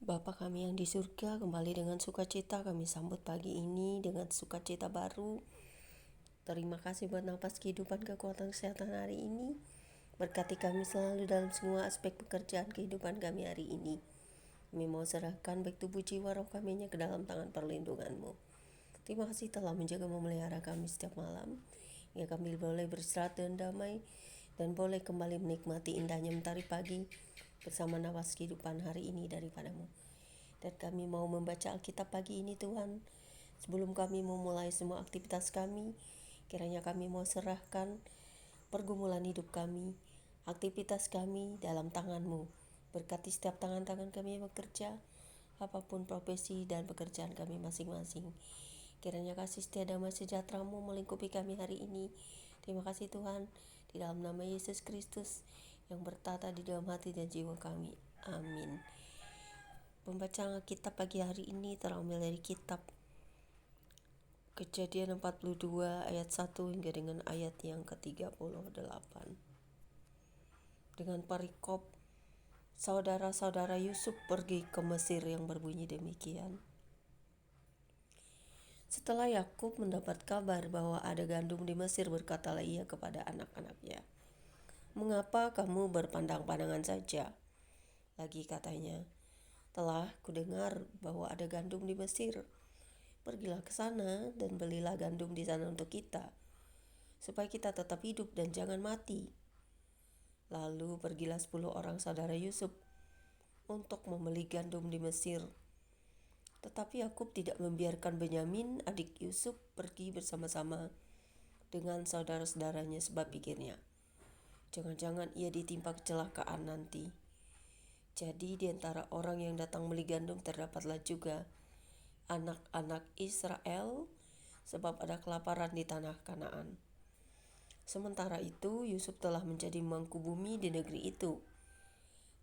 Bapa kami yang di surga, kembali dengan sukacita kami sambut pagi ini dengan sukacita baru. Terima kasih buat nafas kehidupan, kekuatan, kesehatan hari ini. Berkati kami selalu dalam semua aspek pekerjaan kehidupan kami hari ini. Kami mau serahkan baik tubuh jiwa roh kami ke dalam tangan perlindungan-Mu. Terima kasih telah menjaga memelihara kami setiap malam, hingga kami boleh beristirahat dan damai, dan boleh kembali menikmati indahnya mentari pagi bersama nafas kehidupan hari ini daripada-Mu. Dan kami mau membaca Alkitab pagi ini Tuhan. Sebelum kami memulai semua aktivitas kami, kiranya kami mau serahkan pergumulan hidup kami, aktivitas kami dalam tangan-Mu. Berkati setiap tangan-tangan kami yang bekerja, apapun profesi dan pekerjaan kami masing-masing. Kiranya kasih setia damai sejahtera-Mu melingkupi kami hari ini. Terima kasih Tuhan, di dalam nama Yesus Kristus yang bertata di dalam hati dan jiwa kami. Amin. Pembacaan Alkitab pagi hari ini terambil dari kitab Kejadian 42 ayat 1 hingga dengan ayat yang ke-38. Dengan perikop, saudara-saudara Yusuf pergi ke Mesir yang berbunyi demikian. Setelah Yakub mendapat kabar bahwa ada gandum di Mesir, berkatalah ia kepada anak-anaknya, "Mengapa kamu berpandang-pandangan saja?" Lagi katanya, "Telah kudengar bahwa ada gandum di Mesir. Pergilah ke sana dan belilah gandum di sana untuk kita, supaya kita tetap hidup dan jangan mati." Lalu pergilah 10 orang saudara Yusuf untuk membeli gandum di Mesir. Tetapi Yakub tidak membiarkan Benyamin, adik Yusuf, pergi bersama-sama dengan saudara-saudaranya, sebab pikirnya, jangan-jangan ia ditimpa kecelakaan nanti. Jadi di antara orang yang datang beli gandum terdapatlah juga anak-anak Israel, sebab ada kelaparan di tanah Kanaan. Sementara itu Yusuf telah menjadi mangku bumi di negeri itu.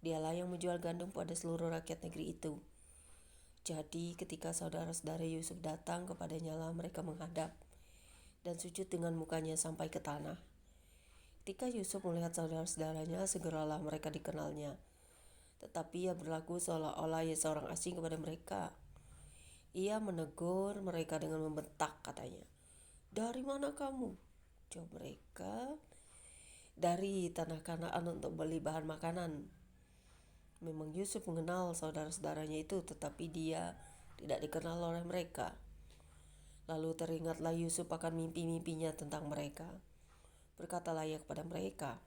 Dialah yang menjual gandum pada seluruh rakyat negeri itu. Jadi ketika saudara-saudara Yusuf datang kepadanya, lah mereka menghadap dan sujud dengan mukanya sampai ke tanah. Ketika Yusuf melihat saudara-saudaranya, segeralah mereka dikenalnya. Tetapi ia berlaku seolah-olah ia seorang asing kepada mereka. Ia menegur mereka dengan membentak, katanya, "Dari mana kamu?" Jawab mereka, "Dari tanah Kanaan untuk beli bahan makanan." Memang Yusuf mengenal saudara-saudaranya itu, tetapi dia tidak dikenal oleh mereka. Lalu teringatlah Yusuf akan mimpi-mimpinya tentang mereka. Berkatalah ia kepada mereka,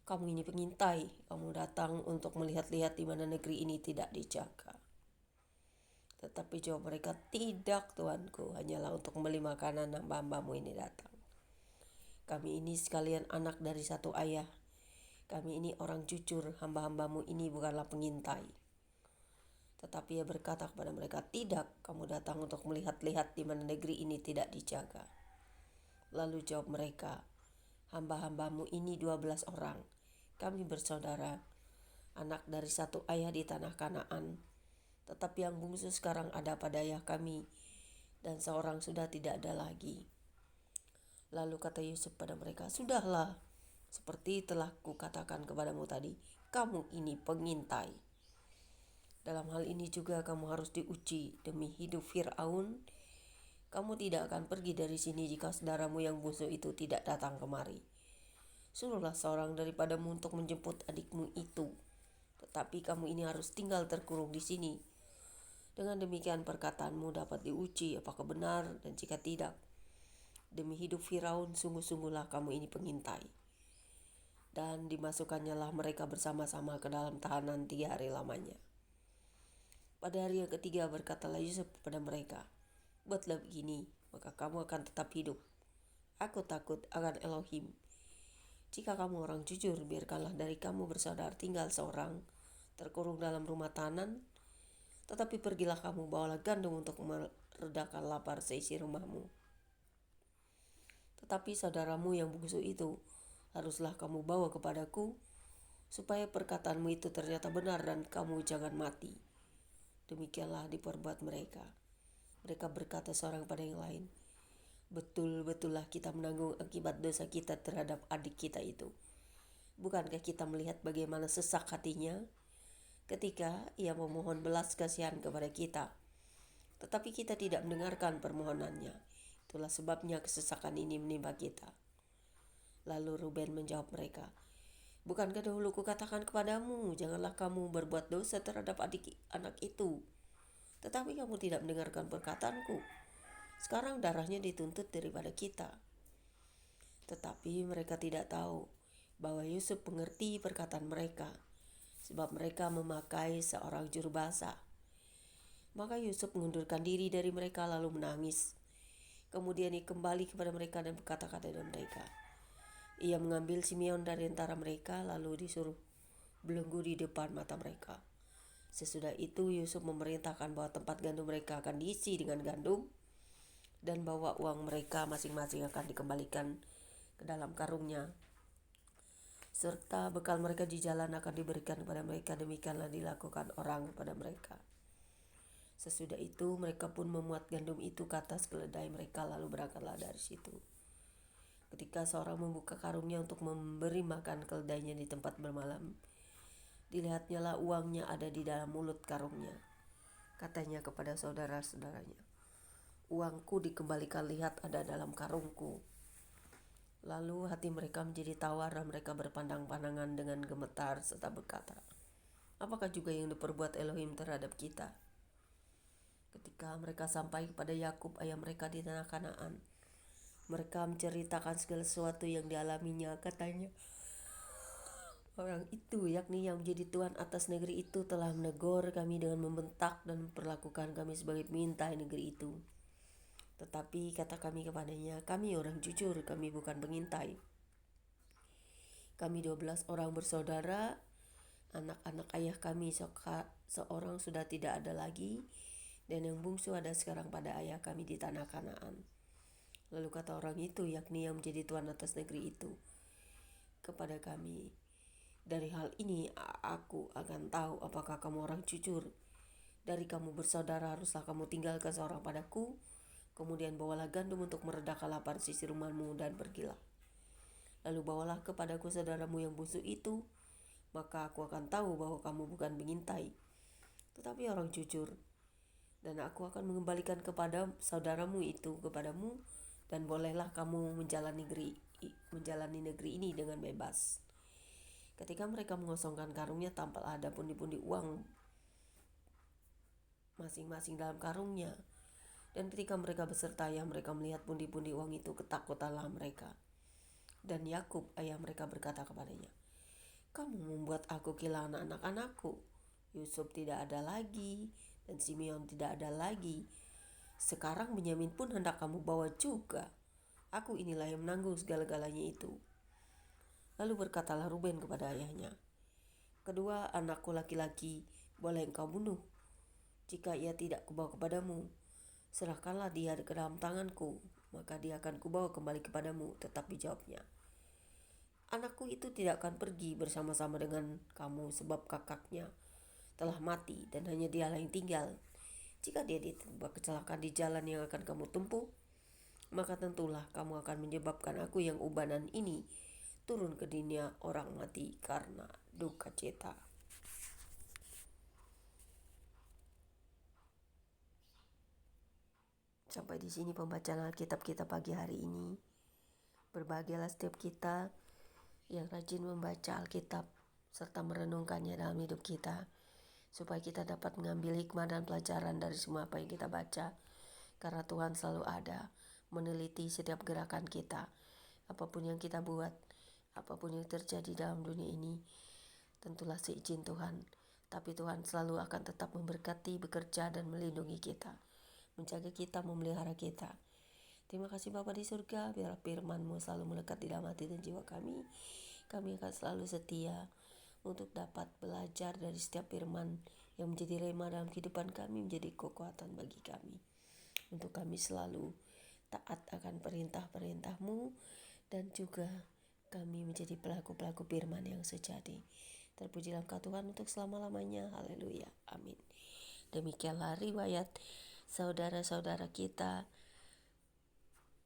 "Kamu ini pengintai, kamu datang untuk melihat-lihat di mana negeri ini tidak dijaga." Tetapi jawab mereka, "Tidak, tuanku, hanyalah untuk membeli makanan hamba-hambamu ini datang. Kami ini sekalian anak dari satu ayah. Kami ini orang jujur, hamba-hambamu ini bukanlah pengintai." Tetapi ia berkata kepada mereka, "Tidak, kamu datang untuk melihat-lihat di mana negeri ini tidak dijaga." Lalu jawab mereka, "Hamba-hambamu ini 12 orang. Kami bersaudara, anak dari satu ayah di tanah Kanaan. Tetapi yang bungsu sekarang ada pada ayah kami, dan seorang sudah tidak ada lagi." Lalu kata Yusuf pada mereka, "Sudahlah, seperti telah kukatakan kepadamu tadi, kamu ini pengintai. Dalam hal ini juga kamu harus diuji. Demi hidup Fir'aun, kamu tidak akan pergi dari sini jika saudaramu yang bungsu itu tidak datang kemari. Suruhlah seorang daripadamu untuk menjemput adikmu itu. Tetapi kamu ini harus tinggal terkurung di sini. Dengan demikian perkataanmu dapat diuji apakah benar, dan jika tidak, demi hidup Firaun, sungguh-sungguhlah kamu ini pengintai." Dan dimasukkannya lah mereka bersama-sama ke dalam tahanan 3 hari lamanya. Pada hari yang ketiga berkatalah Yusuf kepada mereka, "Buatlah begini, maka kamu akan tetap hidup. Aku takut akan Elohim. Jika kamu orang jujur, biarkanlah dari kamu bersaudara tinggal seorang, terkurung dalam rumah tahanan. Tetapi pergilah kamu, bawalah gandum untuk meredakan lapar seisi rumahmu. Tetapi saudaramu yang bungsu itu haruslah kamu bawa kepadaku, supaya perkataanmu itu ternyata benar dan kamu jangan mati." Demikianlah diperbuat mereka. Mereka berkata seorang pada yang lain, "Betul-betullah kita menanggung akibat dosa kita terhadap adik kita itu. Bukankah kita melihat bagaimana sesak hatinya ketika ia memohon belas kasihan kepada kita. Tetapi kita tidak mendengarkan permohonannya. Itulah sebabnya kesesakan ini menimpa kita. Lalu Ruben menjawab mereka, bukankah dahulu kukatakan kepadamu, janganlah kamu berbuat dosa terhadap anak itu. Tetapi kamu tidak mendengarkan perkataanku. Sekarang darahnya dituntut daripada kita. Tetapi mereka tidak tahu bahwa Yusuf mengerti perkataan mereka, sebab mereka memakai seorang juru bahasa. Maka Yusuf mengundurkan diri dari mereka lalu menangis. Kemudian ia kembali kepada mereka dan berkata kepada mereka. Ia mengambil Simeon dari antara mereka lalu disuruh belenggu di depan mata mereka. Sesudah itu Yusuf memerintahkan bahwa tempat gandum mereka akan diisi dengan gandum dan bahwa uang mereka masing-masing akan dikembalikan ke dalam karungnya. Serta bekal mereka di jalan akan diberikan kepada mereka, demikianlah dilakukan orang kepada mereka. Sesudah itu mereka pun memuat gandum itu ke atas keledai mereka lalu berangkatlah dari situ. Ketika seorang membuka karungnya untuk memberi makan keledainya di tempat bermalam, dilihatnya lah uangnya ada di dalam mulut karungnya. Katanya kepada saudara-saudaranya, uangku dikembalikan, lihat ada dalam karungku. Lalu hati mereka menjadi tawar dan mereka berpandang-pandangan dengan gemetar serta berkata, apakah juga yang diperbuat Elohim terhadap kita? Ketika mereka sampai kepada Yakub ayah mereka di tanah Kanaan, mereka menceritakan segala sesuatu yang dialaminya. Katanya, orang itu, yakni yang menjadi tuan atas negeri itu, telah menegur kami dengan membentak dan memperlakukan kami sebagai pengintai negeri itu. Tetapi kata kami kepadanya, kami orang jujur, kami bukan pengintai. Kami 12 orang bersaudara, anak-anak ayah kami seorang sudah tidak ada lagi, dan yang bungsu ada sekarang pada ayah kami di tanah Kanaan. Lalu kata orang itu, yakni yang menjadi tuan atas negeri itu, kepada kami, dari hal ini aku akan tahu apakah kamu orang jujur. Dari kamu bersaudara haruslah kamu tinggalkan seorang padaku, kemudian bawalah gandum untuk meredakan lapar sisi rumahmu dan pergilah. Lalu bawalah kepadaku saudaramu yang busuk itu, maka aku akan tahu bahwa kamu bukan mengintai, tetapi orang jujur. Dan aku akan mengembalikan kepada saudaramu itu kepadamu, dan bolehlah kamu menjalani negeri ini dengan bebas. Ketika mereka mengosongkan karungnya, tampaklah ada pundi-pundi uang masing-masing dalam karungnya. Dan ketika mereka beserta ayah mereka melihat pundi-pundi uang itu, ketakutanlah mereka. Dan Yakub ayah mereka berkata kepadanya, kamu membuat aku kehilangan anak-anakku. Yusuf tidak ada lagi, dan Simeon tidak ada lagi. Sekarang Benyamin pun hendak kamu bawa juga. Aku inilah yang menanggung segala-galanya itu. Lalu berkatalah Ruben kepada ayahnya, kedua anakku laki-laki boleh engkau bunuh. Jika ia tidak kubawa kepadamu, serahkanlah dia ke dalam tanganku, maka dia akan kubawa kembali kepadamu. Tetapi jawabnya, anakku itu tidak akan pergi bersama-sama dengan kamu, sebab kakaknya telah mati dan hanya dialah yang tinggal. Jika dia ditimpa kecelakaan di jalan yang akan kamu tempuh, maka tentulah kamu akan menyebabkan aku yang ubanan ini turun ke dunia orang mati karena duka cita. Sampai di sini pembacaan Alkitab kita pagi hari ini. Berbahagialah setiap kita yang rajin membaca Alkitab serta merenungkannya dalam hidup kita, supaya kita dapat mengambil hikmah dan pelajaran dari semua apa yang kita baca. Karena Tuhan selalu ada, meneliti setiap gerakan kita. Apapun yang kita buat, apapun yang terjadi dalam dunia ini, tentulah seizin Tuhan. Tapi Tuhan selalu akan tetap memberkati, bekerja dan melindungi kita, menjaga kita, memelihara kita. Terima kasih Bapa di surga, biar firman-Mu selalu melekat di dalam hati dan jiwa kami. Kami akan selalu setia untuk dapat belajar dari setiap firman yang menjadi rema dalam kehidupan kami, menjadi kekuatan bagi kami. Untuk kami selalu taat akan perintah-perintah-Mu, dan juga kami menjadi pelaku-pelaku firman yang sejati. Terpujilah Engkau Tuhan untuk selama-lamanya. Haleluya. Amin. Demikianlah riwayat saudara-saudara kita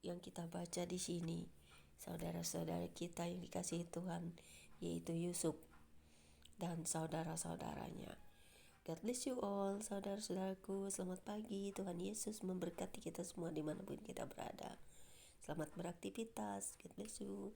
yang kita baca di sini. Saudara-saudara kita yang dikasihi Tuhan, yaitu Yusuf dan saudara-saudaranya. God bless you all, saudara-saudaraku. Selamat pagi, Tuhan Yesus memberkati kita semua dimanapun kita berada. Selamat beraktivitas. God bless you.